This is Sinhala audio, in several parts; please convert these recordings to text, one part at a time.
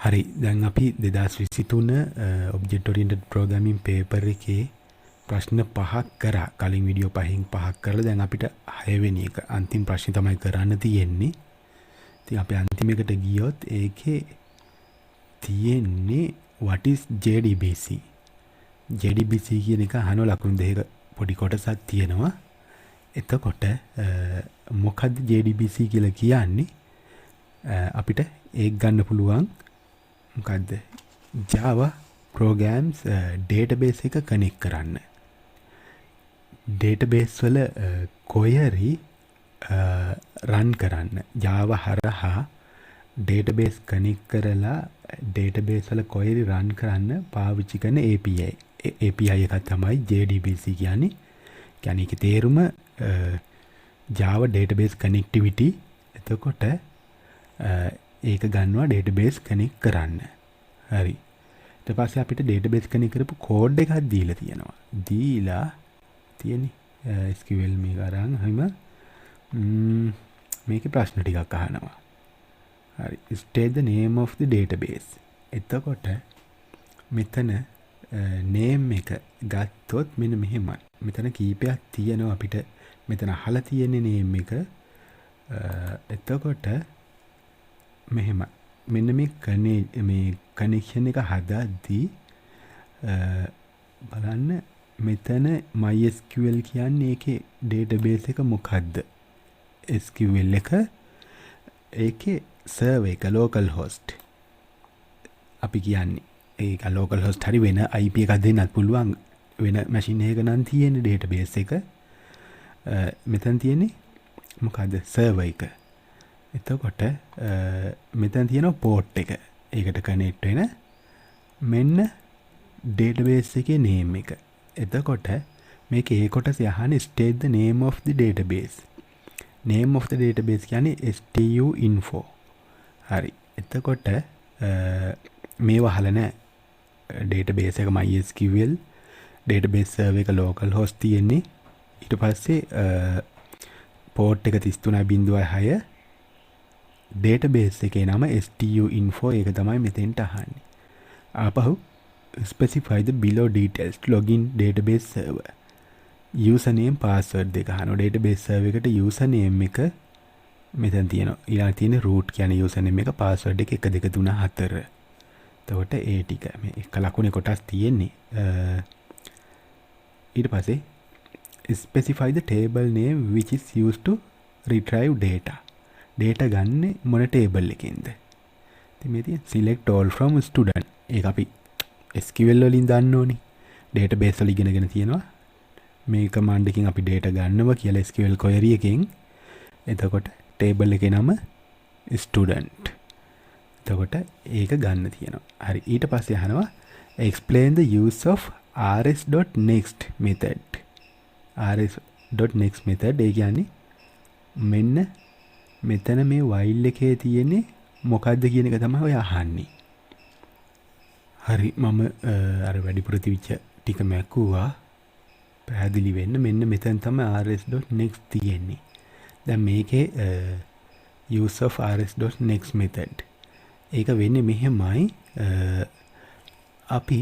හරි දැන් අපි 2023 ඔබ්ජෙක්ට් ඔරියන්ටඩ් ප්‍රෝග්‍රෑමින් පේපර් එකේ ප්‍රශ්න 5ක් කරා. කලින් වීඩියෝ 5ක් කරලා දැන් අපිට 6 වෙනි එක අන්තිම ප්‍රශ්නේ තමයි කරන්න තියෙන්නේ. ඉතින් අපි අන්තිම එකට ගියොත් ඒකේ තියෙන්නේ what is JDBC? JDBC කියන එක අහන ලකුණු දෙකක පොඩි කොටසක් තියෙනවා. එතකොට මොකද්ද JDBC කියලා කියන්නේ? අපිට ඒක ගන්න පුළුවන් මොකද්ද Java programs database එක කනෙක්ට් කරන්න. database වල query run කරන්න Java හරහා database කනෙක්ට් කරලා database වල query run කරන්න පාවිච්චි කරන API. API එක තමයි JDBC කියන්නේ. කියන්නේ ඒකේ තේරුම Java database connectivity. එතකොට ඒක ගන්නවා database connect කරන්න. හරි. ඊට පස්සේ අපිට database connect කරපු code එකක් දීලා තියෙනවා. දීලා තියෙන්නේ SQL මේක අරන් හැම මේකේ ප්‍රශ්න ටිකක් අහනවා. හරි. State the name of the database. එතකොට මෙතන name එක ගත්තොත් මෙන්න මෙහෙමයි. මෙතන කීපයක් තියෙනවා අපිට මෙතන අහලා තියෙන්නේ name එක. එතකොට මෙහෙම මෙන්න මේ කනෙක්ෂන් එක හදද්දී බලන්න මෙතන MySQL කියන්නේ ඒකේ database එක මොකද්ද? SQL එක ඒකේ server එක local host අපි කියන්නේ ඒක local host හරි වෙන IP එකක් දෙන්නත් පුළුවන් වෙන machine එකක නම් තියෙන database එක මෙතන තියෙන්නේ මොකද්ද server එක. එතකොට මෙතන තියෙන port එක. ඒකට connect වෙන මෙන්න database එකේ name එක. එතකොට මේක ඒ කොටසේ අහන්නේ state the name of the database. name of the database කියන්නේ stu info. හරි. එතකොට මේව අහලා නැහැ. database එක MySQL database server එක local host තියෙන්නේ. ඊට පස්සේ port එක 33.6 database එකේ නම stu info ඒක තමයි මෙතෙන්ට අහන්නේ. ආපහු specify the below details to login database server. username password දෙක අහනවා. database server එකට username එක මෙතන තියෙනවා. ඊළඟ තියෙන root කියන්නේ username එක password එක 1 2 3 4. එතකොට ඒ ටික මේ එක ලකුණේ කොටස් තියෙන්නේ. ඊට පස්සේ specify the table name which is used to retrieve data. data ගන්න මොන table එකෙන්ද? ඉතින් මේ තියෙන select all from student. ඒක අපි SQL වලින් දන්න ඕනි. database වල ඉගෙනගෙන තියෙනවා. මේ command එකකින් අපි data ගන්නවා කියලා SQL query එකෙන්. එතකොට table එකේ නම student. එතකොට ඒක ගන්න තියෙනවා. හරි. ඊට පස්සේ අහනවා explain the use of rs.next method. rs.next method ඒ කියන්නේ මෙන්න මෙතන මේ while එකේ තියෙන්නේ මොකද්ද කියන එක තමයි ඔය අහන්නේ. හරි මම අර වැඩිපුර තිබිච්ච ටික මැකුවා. පැහැදිලි වෙන්න මෙන්න මෙතන තමයි rs.next තියෙන්නේ. දැන් මේකේ use of rs.next method. ඒක වෙන්නේ මෙහෙමයි. අපි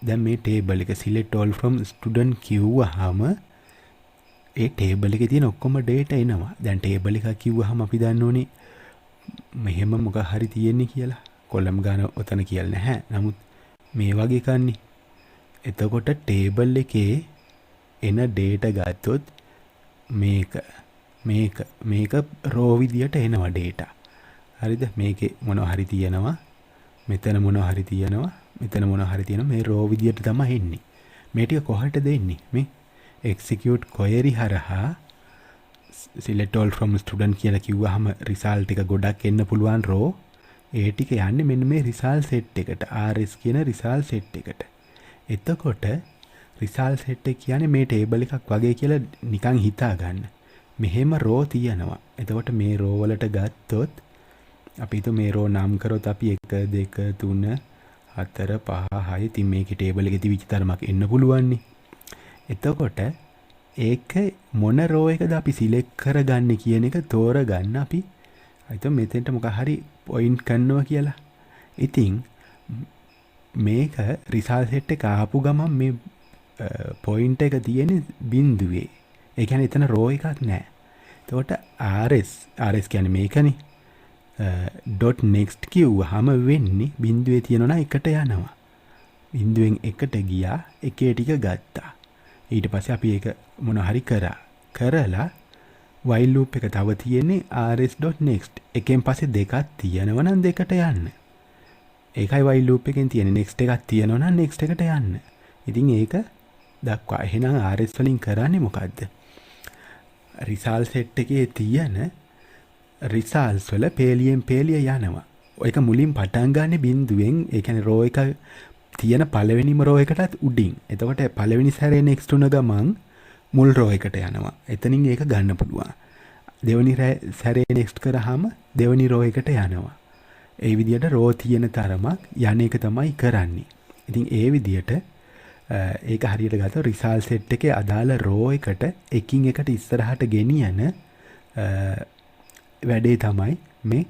දැන් මේ table එක select all from student කිව්වහම ඒ table එකේ තියෙන ඔක්කොම data එනවා. දැන් table එකක් කිව්වහම අපි දන්න ඕනේ මෙහෙම මොකක් හරි තියෙන්නේ කියලා. column ගාන ඔතන කියලා නැහැ. නමුත් මේ වගේ කන්නේ. එතකොට table එකේ එන data ගත්තොත් මේක row විදියට එනවා data. හරිද? මේකේ මොනවා හරි තියෙනවා. මෙතන මොනවා හරි තියෙනවා. මෙතන මොනවා හරි තියෙනවා. මේ row විදියට තමයි එන්නේ. මේ ටික කොහටද එන්නේ? මේ execute query හරහා select all from student කියලා කිව්වහම result එක ගොඩක් එන්න පුළුවන් row. ඒ ටික යන්නේ මෙන්න මේ result set එකට. rs කියන result set එකට. එතකොට result set එක කියන්නේ මේ table එකක් වගේ කියලා නිකන් හිතා ගන්න. මෙහෙම row තියෙනවා. එතකොට මේ row වලට ගත්තොත් අපි හිතුව මේ row නම් කරොත් අපි 1 2 3 4 5 6 ඉතින් මේකේ table එකේ තිබිච්ච තරමක් එන්න පුළුවන් නේ. එතකොට ඒක මොන row එකද අපි select කරගන්නේ කියන එක තෝරගන්න අපි හිතමු මෙතෙන්ට මොකක් හරි point කරනවා කියලා. ඉතින් මේක රිසල්ට් සෙට් එක ආපු ගමන් මේ පොයින්ට් එක තියෙන්නේ බිඳුවේ. ඒ කියන්නේ එතන රෝ එකක් නැහැ. එතකොට RS කියන්නේ මේකනේ. ඩොට් නෙක්ස්ට් කිව්වහම වෙන්නේ බිඳුවේ තියෙනවා එකට යනවා. බිඳුවෙන් එකට ගියා එකේ ටික ගත්තා. ඊට පස්සේ අපි ඒක මොන හරි කරලා while loop එක තව තියෙන්නේ rs.next. එකෙන් පස්සේ දෙකක් තියෙනවා නම් දෙකට යන්න. ඒකයි while loop එකෙන් තියෙන්නේ next එකක් තියෙනවා නම් next එකට යන්න. ඉතින් ඒක දක්වා. එහෙනම් rs වලින් කරන්නේ මොකද්ද? result set එකේ තියෙන results වල පේලියෙන් පේලිය යනවා. ඒක මුලින් පටන් ගන්න බිඳුවෙන්. ඒ කියන්නේ row එක තියෙන පළවෙනිම row එකටත් උඩින්. එතකොට පළවෙනි සැරේ next උන ගමන් මුල් row එකට යනවා. එතනින් ඒක ගන්න පුළුවන්. දෙවෙනි සැරේ next කරාම දෙවෙනි row එකට යනවා. ඒ විදිහට row තියෙන තරමක් යන එක තමයි කරන්නේ. ඉතින් ඒ විදිහට ඒක හරියට ගත්තොත් result set එකේ අදාළ row එකට එකින් එකට ඉස්සරහට ගෙනියන වැඩේ තමයි මේ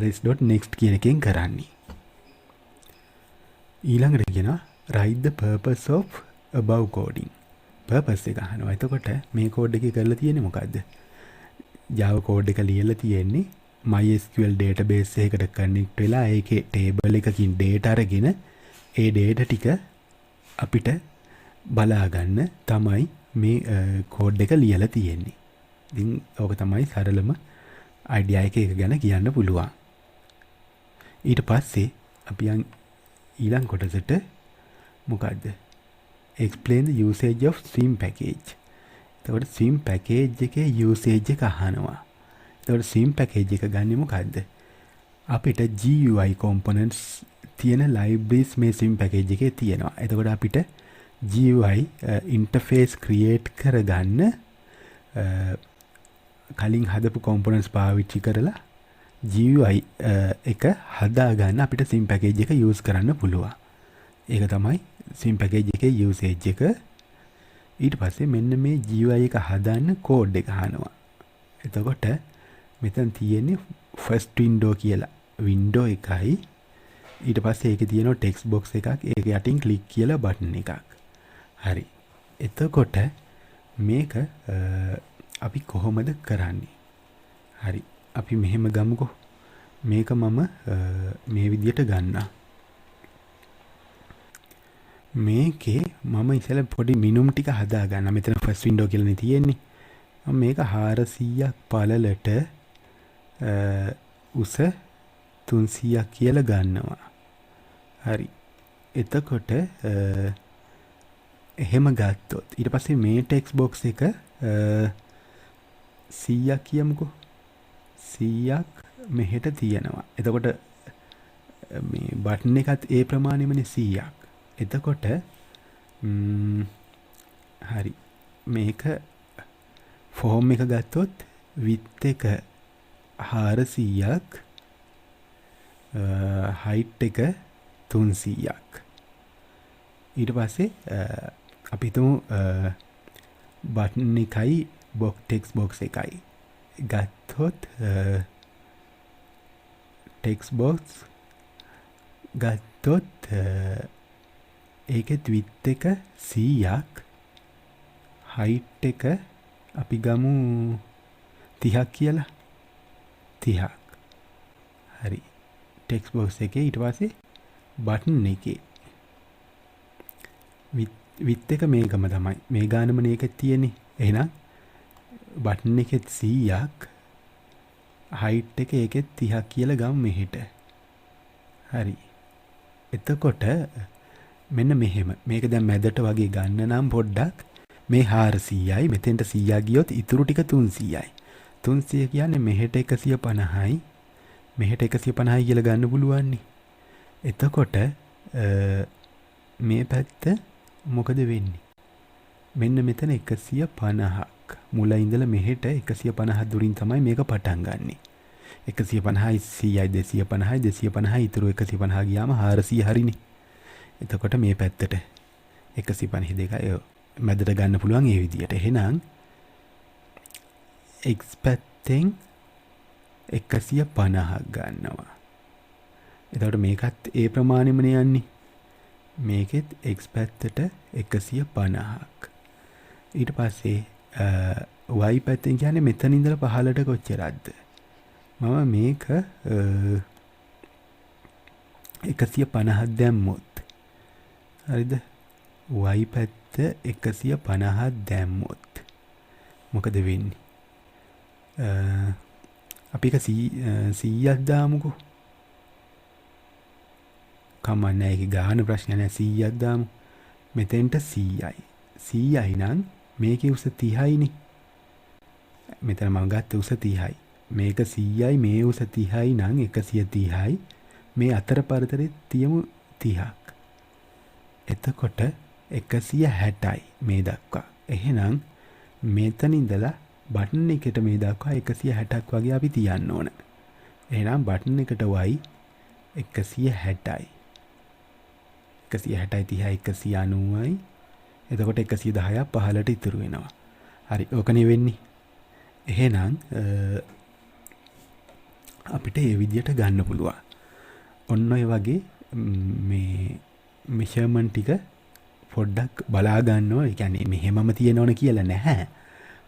rs.next කියන එකෙන් කරන්නේ. ඊළඟට කියනවා write the purpose of above coding. purpose එක අහනවා. එතකොට මේ කෝඩ් එකේ කරලා තියෙන්නේ මොකද්ද? Java කෝඩ් එක ලියලා තියෙන්නේ MySQL database එකකට connect වෙලා ඒකේ table එකකින් data අරගෙන ඒ data ටික අපිට බලා ගන්න තමයි මේ කෝඩ් එක ලියලා තියෙන්නේ. ඉතින් ඕක තමයි සරලම idea එක ගැන කියන්න පුළුවන්. ඊට පස්සේ අපි ඊළඟ කොටසට මොකද්ද? explain the usage of swim package. එතකොට swim package එකේ usage එක අහනවා. එතකොට swim package එක ගන්නෙ මොකද්ද? අපිට GUI components තියෙන libraries මේ swim package එකේ තියෙනවා. එතකොට අපිට GUI interface create කරගන්න කලින් හදපු components පාවිච්චි කරලා GUI එක හදාගන්න අපිට swim package එක use කරන්න පුළුවන්. ඒක තමයි swim package එකේ usage එක. ඊට පස්සේ මෙන්න මේ GUI එක හදාන්න code එක අහනවා. එතකොට මෙතන තියෙන්නේ first window කියලා window එකයි. ඊට පස්සේ ඒකේ තියෙනවා text box එකක්. ඒක යටින් click කියලා button එකක්. හරි. එතකොට මේක අපි කොහොමද කරන්නේ? හරි. අපි මෙහෙම ගමුකෝ. මේක මම මේ විදියට ගන්නවා. මේකේ මම ඉතල පොඩි මිනුම් ටික හදා ගන්න. මෙතන ෆස්ට් වින්ඩෝ කියලානේ තියෙන්නේ. මම මේක 400ක් පළලට උස 300ක් කියලා ගන්නවා. හරි. එතකොට එහෙම ගත්තොත් ඊට පස්සේ මේ ටෙක්ස්ට් බොක්ස් එක 100ක් කියමුකෝ. 100ක් මෙහෙට තියෙනවා. එතකොට මේ බටන් එකත් ඒ ප්‍රමාණයමනේ 100ක්. එතකොට හරි මේක ෆෝම් එක ගත්තොත් width එක 400ක් height එක 300ක්. ඊට පස්සේ අපි හිතමු බටන් එකයි text box එකයි ගත්තොත් text box ගත්තොත් ඒකෙත් width එක 100ක් height එක අපි ගමු 30ක් කියලා. 30ක්. හරි. text box එකේ ඊට පස්සේ button එකේ width එක මේකම තමයි. මේ ගානමනේ එක තියෙන්නේ. එහෙනම් button එකෙත් 100ක් height එක ඒකෙත් 30ක් කියලා ගමු මෙහෙට. හරි. එතකොට මෙන්න මෙහෙම. මේක දැන් මැදට වගේ ගන්න නම් පොඩ්ඩක් මේ 400යි මෙතෙන්ට 100ක් ගියොත් ඉතුරු ටික 300යි. 300 කියන්නේ මෙහෙට 150යි මෙහෙට 150යි කියලා ගන්න පුළුවන් නේ. එතකොට මේ පැත්ත මොකද වෙන්නේ? මෙන්න මෙතන 150ක් මුල ඉඳලා මෙහෙට 150 දුරින් තමයි මේක පටන් ගන්නෙ. 150යි 100යි 250යි 250යි ඉතුරු 150 ගියාම 400 හරිනේ. එතකොට මේ පැත්තට 152යි මැදට ගන්න පුළුවන් ඒ විදියට. එහෙනම් x පැත්තෙන් 150ක් ගන්නවා. එතකොට මේකත් ඒ ප්‍රමාණෙමනේ යන්නේ. මේකෙත් x පැත්තට 150ක්. ඊට පස්සේ y පැත්තෙන් කියන්නේ මෙතන ඉඳලා පහළට කොච්චරක්ද? මම මේක 150ක් දැම්මොත්. හරිද? y පැත්ත 150ක් දැම්මොත් මොකද වෙන්නේ? අපි එක 100ක් දාමුකෝ. කමන්නේ ඒක ගාන ප්‍රශ්න නෑ 100ක් දාමු. මෙතෙන්ට 100යි. 100යි නම් මේකේ උස 30යිනේ. මෙතන මම ගත්ත උස 30යි. මේක 100යි මේ උස 30යි නම් 130යි. මේ අතර පරතරේ තියමු 30ක්. එතකොට 160යි මේ දක්වා. එහෙනම් මෙතන ඉඳලා බටන් එකට මේ දක්වා 160ක් වගේ අපි තියන්න ඕන. එහෙනම් බටන් එකට y 160යි. 160යි 30යි 190යි. එතකොට 110ක් පහළට ඉතුරු වෙනවා. හරි. ඕකනේ වෙන්නේ. එහෙනම් අපිට මේ විදියට ගන්න පුළුවන්. ඔන්න ඔය වගේ මේ මෙෂර්මන්ට් ටික පොඩ්ඩක් බලා ගන්න ඕන. ඒ කියන්නේ මෙහෙමම තියෙනවනේ කියලා නැහැ.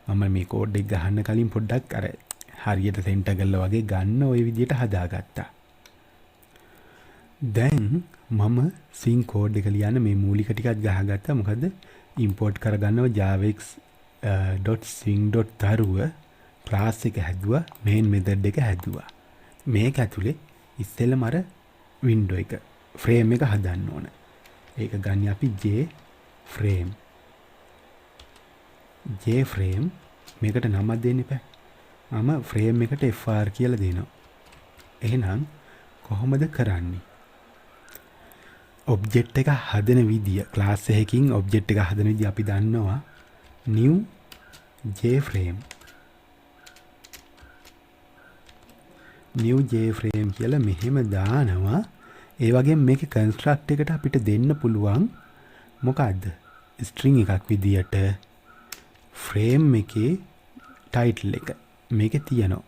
මම මේ කෝඩ් එක ගහන්න කලින් පොඩ්ඩක් අර හරියට සෙන්ටර් කරලා වගේ ගන්න ওই විදියට හදාගත්තා. දැන් මම swing කෝඩ් එක ලියන්න මේ මූලික ටිකක් ගහගත්තා. මොකද import කරගන්නව javax.swing.තරුව class එක හැදුවා, main method එක හැදුවා. මේක ඇතුලේ ඉස්සෙල්ලම අර window එක frame එක හදන්න ඕන. ඒක ගන්න අපි J-frame මේකට නමක් දෙන්න එපා. මම frame එකට FR කියලා දෙනවා. එහෙනම් කොහොමද කරන්නේ? ඔබ්ජෙක්ට් එක හදන විදිය ක්ලාස් එකකින් ඔබ්ජෙක්ට් එක හදන විදිය අපි දන්නවා. new J-frame කියලා මෙහෙම දානවා. ඒ වගේම මේකේ කන්ස්ට්‍රක්ට් එකට අපිට දෙන්න පුළුවන් මොකද්ද? string එකක් විදියට frame එකේ title එක මේකේ තියෙනවා.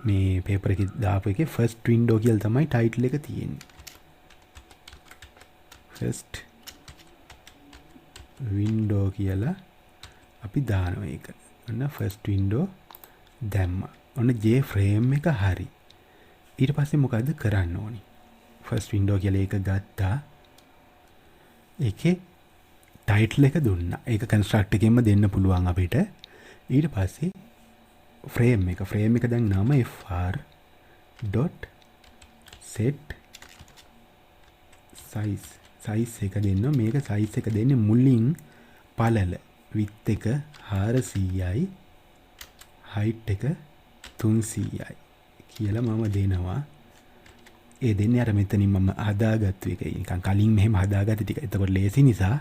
මේ paper එකේ දාපු එකේ first window කියලා තමයි title එක තියෙන්නේ. first window කියලා අපි දානවා ඒක. ඔන්න first window දැම්මා. ඔන්න J-frame එක හරි. ඊට පස්සේ මොකද්ද කරන්න ඕනි? first window කියලා ඒක ගත්තා. ඒකේ title එක දුන්නා. ඒක construct එකෙන්ම දෙන්න පුළුවන් අපිට. ඊට පස්සේ frame එක දැන් නම fr.set size එක දෙන්න. මේක size එක දෙන්නේ මුලින් පළල width එක 400යි height එක 300යි කියලා මම දෙනවා. ඒ දෙන්නේ අර මෙතනින් මම හදාගත්තු එක. නිකන් කලින් මෙහෙම හදාගත්ත ටික. එතකොට ලේසි නිසා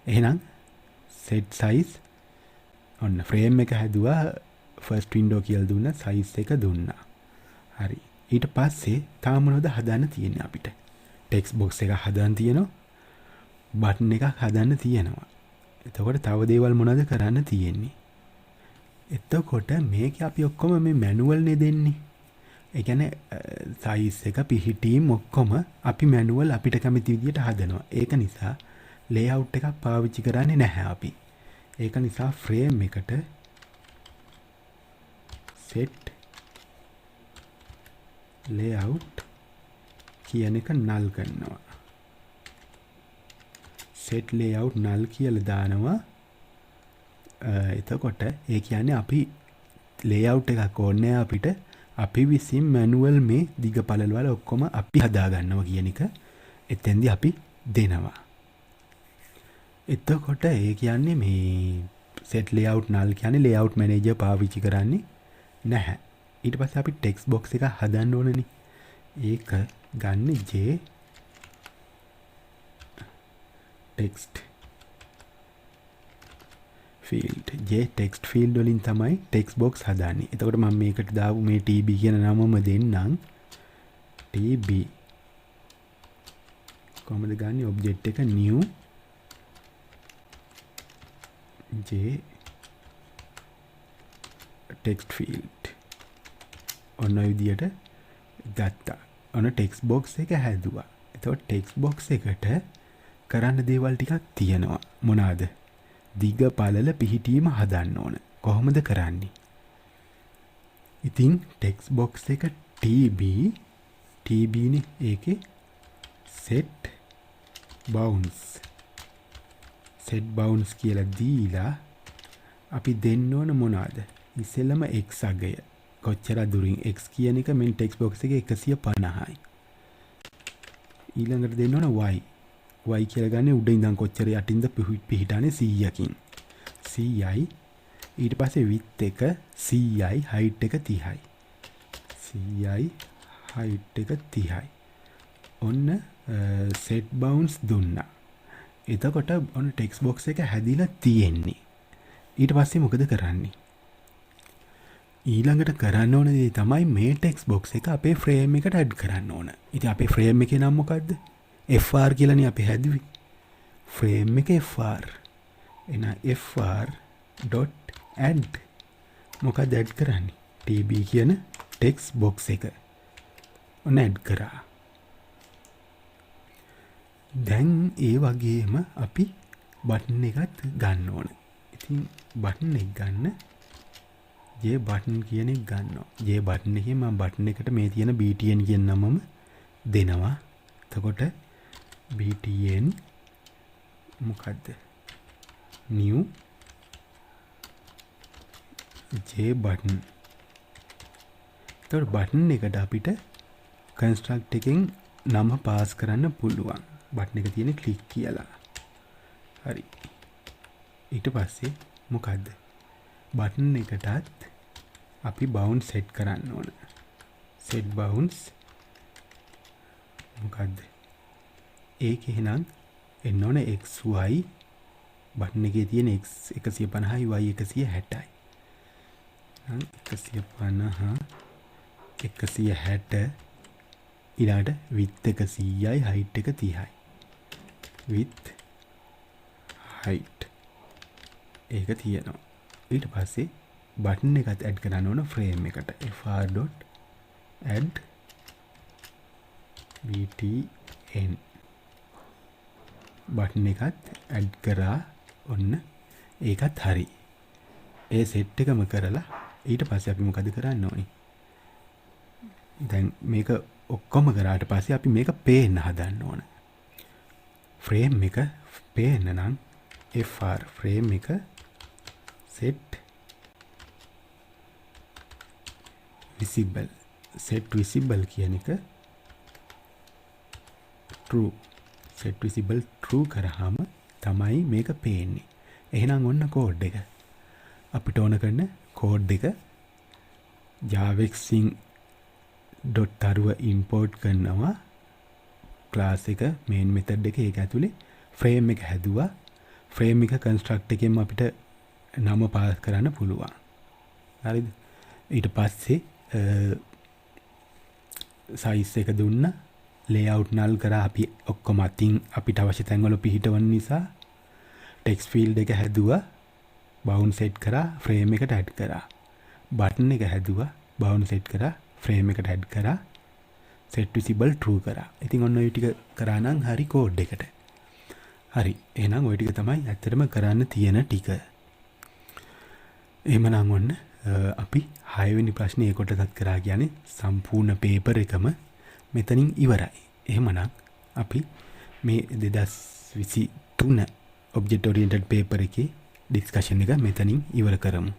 එහෙනම් set size ඔන්න frame එක හැදුවා. first window කියලා දුන්නා. size එක දුන්නා. හරි. ඊට පස්සේ තාම මොනවද හදන්න තියෙන්නේ අපිට? text box එක හදන්න තියෙනවා. button එකක් හදන්න තියෙනවා. එතකොට තව දේවල් මොනවද කරන්න තියෙන්නේ? එතකොට මේක අපි ඔක්කොම මේ manual නේ දෙන්නේ. ඒ කියන්නේ size එක පිහිටීම් ඔක්කොම අපි manual අපිට කැමති විදිහට හදනවා. ඒක නිසා layout එකක් පාවිච්චි කරන්නේ නැහැ අපි. ඒක නිසා frame එකට set layout කියන එක null කරනවා. set layout null කියලා දානවා. එතකොට ඒ කියන්නේ අපි layout එකක් ඕනේ අපිට. අපි විසින් manual මේ දිග පළල වල ඔක්කොම අපි හදා ගන්නවා කියන එක එතෙන්දී අපි දෙනවා. එතකොට ඒ කියන්නේ මේ set layout null කියන්නේ layout manager පාවිච්චි කරන්නේ නැහැ. ඊට පස්සේ අපි text box එක හදන්න ඕනනේ. ඒක ගන්න J text field. J text field වලින් තමයි text box හදන්නේ. එතකොට මම මේකට දාපු මේ TB කියන නමම දෙන්නම්. TB කොහොමද ගන්නේ? ඔබ්ජෙක්ට් එක new J text field. ඔන්න ඔය විදියට ගත්තා. ඔන්න ටෙක්ස්ට් බොක්ස් එක හැදුවා. එතකොට ටෙක්ස්ට් බොක්ස් එකට කරන්න දේවල් ටිකක් තියෙනවා. මොනවාද? දිග පළල පිහිටීම හදන්න ඕන. කොහොමද කරන්නේ? ඉතින් ටෙක්ස්ට් බොක්ස් එක TB නේ ඒකේ set bounds කියලා දීලා අපි දෙන්න ඕන මොනවාද? ඉස්සෙල්ලම x අගය. කොච්චර දුරින් x කියන එක මෙන් ටෙක්ස්ට් බොක්ස් එකේ 150යි. ඊළඟට දෙන්න ඕන y. y කියලා ගන්නේ උඩ ඉඳන් කොච්චර යටින්ද පිහිටානේ 100කින්. 100යි. ඊට පස්සේ width එක 100යි, height එක 30යි. 100යි, height එක 30යි. ඔන්න set bounds දුන්නා. එතකොට ඔන්න ටෙක්ස්ට් බොක්ස් එක හැදිලා තියෙන්නේ. ඊට පස්සේ මොකද කරන්නේ? ඊළඟට කරන්න ඕන දේ තමයි මේ ටෙක්ස්ට් බොක්ස් එක අපේ ෆ්‍රේම් එකට ඇඩ් කරන්න ඕන. ඉතින් අපේ ෆ්‍රේම් එකේ නම මොකද්ද? FR කියලානේ අපි හැදුවේ. ෆ්‍රේම් එක FR. එහෙනම් fr.add මොකද ඇඩ් කරන්නේ? TB කියන ටෙක්ස්ට් බොක්ස් එක. ඔන්න ඇඩ් කරා. දැන් ඒ වගේම අපි බටන් එකත් ගන්න ඕන. ඉතින් බටන් එක ගන්න J බටන් කියන එක ගන්නවා. J බටන් එකේ මම බටන් එකට මේ තියෙන BTN කියන නමම දෙනවා. එතකොට BTN මොකද්ද? new J button. එතකොට බටන් එකට අපිට construct එකෙන් නම පාස් කරන්න පුළුවන්. බටන් එක තියෙන ක්ලික් කියලා. හරි. ඊට පස්සේ මොකද්ද? බටන් එකටත් අපි bounds set කරන්න ඕන. set bounds මොකද්ද? ඒක එහෙනම් එන්න ඕන xy බටන් එකේ තියෙන x 150යි y 160යි. 150 160 ඊළඟට width එක 100යි height එක 30යි. width height ඒක තියෙනවා. ඊට පස්සේ බටන් එකත් ඇඩ් කරන්න ඕන ෆ්‍රේම් එකට. fr.add btn බටන් එකත් ඇඩ් කරා. ඔන්න ඒකත් හරි. ඒ සෙට් එකම කරලා ඊට පස්සේ අපි මොකද කරන්න ඕනි? දැන් මේක ඔක්කොම කරාට පස්සේ අපි මේක පේන්න හදන්න ඕන. ෆ්‍රේම් එක පේන්න නම් fr ෆ්‍රේම් එක set visible කියන එක true. set visible true කරාම තමයි මේක පේන්නේ. එහෙනම් ඔන්න කෝඩ් එක. අපිට ඕන කරන කෝඩ් එක javexing.taruව import කරනවා class එක main method එක. ඒක ඇතුලේ frame එක හැදුවා. frame එක construct එකෙන් අපිට නම පාස් කරන්න පුළුවන්. හරිද? ඊට පස්සේ size එක දුන්නා. layout null කරා. අපි ඔක්කොම අතින් අපිට අවශ්‍ය තැන් වල පිහිටවන නිසා text field එක හැදුවා. bound set කරා. frame එකට add කරා. button එක හැදුවා. bound set කරා. frame එකට add කරා. set visible true කරා. ඉතින් ඔන්න ඔය ටික කරා නම් හරි කෝඩ් එකට. හරි. එහෙනම් ඔය ටික තමයි ඇත්තටම කරන්න තියෙන ටික. එහෙමනම් ඔන්න අපි 6 වෙනි ප්‍රශ්නේ කොටසත් කරා කියන්නේ සම්පූර්ණ පේපර් එකම මෙතනින් ඉවරයි. එහෙමනම් අපි මේ 2023 object oriented paper එකේ discussion එක මෙතනින් ඉවර කරමු.